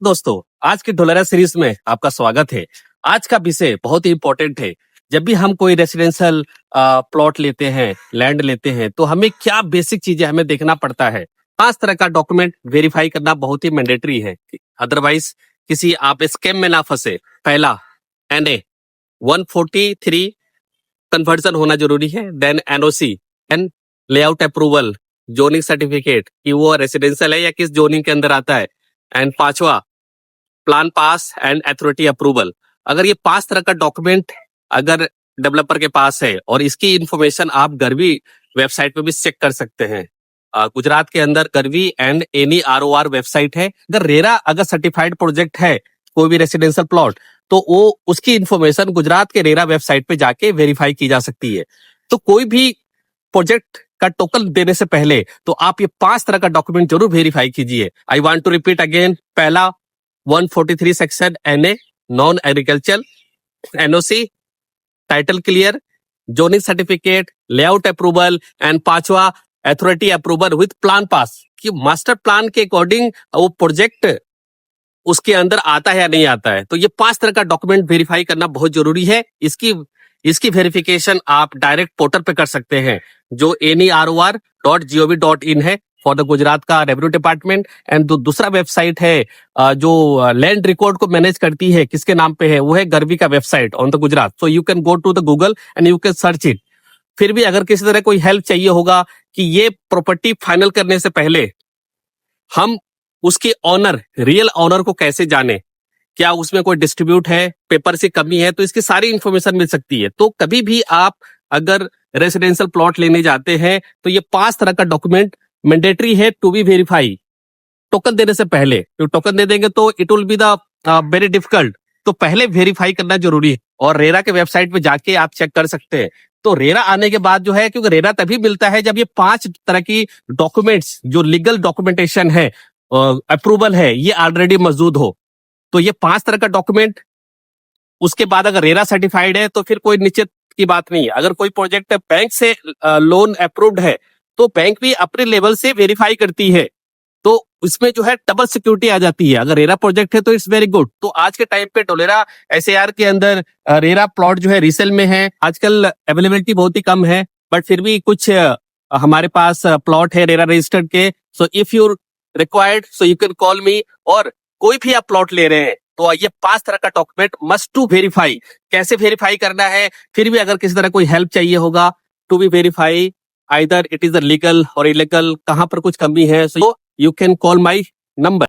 दोस्तों, आज की ढोलरा सीरीज में आपका स्वागत है। आज का विषय बहुत ही इंपॉर्टेंट है। जब भी हम कोई रेसिडेंशियल प्लॉट लेते हैं, लैंड लेते हैं, तो हमें क्या बेसिक चीजें हमें देखना पड़ता है। 5 तरह का डॉक्यूमेंट वेरीफाई करना बहुत ही मैंडेटरी है, अदरवाइज किसी आप स्कैम में ना फंसे। पहला, NA 143 कन्वर्जन होना जरूरी है। Then NOC and layout approval, zoning certificate कि वो रेसिडेंशियल है या किस जोनिंग के अंदर आता है। एंड 5वां, plan pass and authority approval. अगर ये 5 तरह का डॉक्यूमेंट अगर डेवलपर के पास है, और इसकी इंफॉर्मेशन आप गर्वी वेबसाइट पे भी चेक कर सकते हैं। गुजरात के अंदर गर्वी एंड एनी ROR वेबसाइट है। अगर रेरा अगर सर्टिफाइड प्रोजेक्ट है कोई भी रेसिडेंशियल प्लॉट, तो वो उसकी इंफॉर्मेशन गुजरात के रेरा वेबसाइट पे जाके वेरीफाई की जा सकती है। तो कोई भी प्रोजेक्ट का टोकन देने से पहले तो आप ये 5 तरह का डॉक्यूमेंट जरूर वेरीफाई कीजिए। I want to repeat again. पहला 143 section NA non agriculture, NOC title clear, zoning certificate, layout approval and 5वां authority approval with plan pass कि मास्टर प्लान के अकॉर्डिंग वो प्रोजेक्ट उसके अंदर आता है या नहीं आता है। तो ये 5 तरह का डॉक्यूमेंट वेरीफाई करना बहुत जरूरी है। इसकी वेरिफिकेशन आप डायरेक्ट पोर्टल पे कर सकते हैं, जो neror.gov.in है फॉर द गुजरात का रेवेन्यू डिपार्टमेंट। एंड दूसरा वेबसाइट है जो लैंड रिकॉर्ड को मैनेज करती है, किसके नाम पे है, वो है गर्वी का website on the Gujarat. So you can go to the Google and you can search it. फिर भी अगर किसी तरह कोई हेल्प चाहिए होगा कि ये प्रॉपर्टी फाइनल करने से पहले हम उसके ऑनर, रियल ऑनर को कैसे जाने, क्या उसमें कोई डिस्ट्रीब्यूट है, पेपर से कमी है, तो इसकी सारी इंफॉर्मेशन मिल सकती है। तो कभी भी आप अगर रेसिडेंशियल प्लॉट लेने जाते हैं तो ये 5 तरह का डॉक्यूमेंट मैंडेटरी है टू बी वेरीफाई टोकन देने से पहले। तो टोकन दे देंगे तो it will be the very difficult, तो पहले वेरीफाई करना जरूरी है। और रेरा के वेबसाइट पे जाके आप चेक कर सकते हैं। तो रेरा आने के बाद जो है, क्योंकि रेरा तभी मिलता है जब ये 5 तरह की डॉक्यूमेंट्स, जो लीगल डॉक्यूमेंटेशन है, अप्रूवल है, ये ऑलरेडी मौजूद हो। तो ये 5 तरह का डॉक्यूमेंट, उसके बाद अगर रेरा सर्टिफाइड है तो फिर कोई निश्चित की बात नहीं है। अगर कोई प्रोजेक्ट बैंक से लोन अप्रूव्ड है तो बैंक भी अपने लेवल से वेरीफाई करती है। तो इसमें जो है डबल सिक्योरिटी आ जाती है। अगर रेरा प्रोजेक्ट है तो इट्स वेरी गुड। तो आज के टाइम पे ढोलेरा SAR के अंदर रेरा प्लॉट जो है रीसेल में है। आजकल अवेलेबिलिटी बहुत ही कम है, बट फिर भी कुछ हमारे पास प्लॉट है रेरा रजिस्टर्ड के। So if you required so you can call मी। और कोई भी आप प्लॉट ले रहे हैं तो ये 5 तरह का डॉक्यूमेंट मस्ट टू वेरीफाई। कैसे वेरीफाई करना है, फिर भी अगर किसी तरह कोई हेल्प चाहिए होगा to be verify, either it is legal और इलीगल, कहां पर कुछ कमी है, so you can call my number.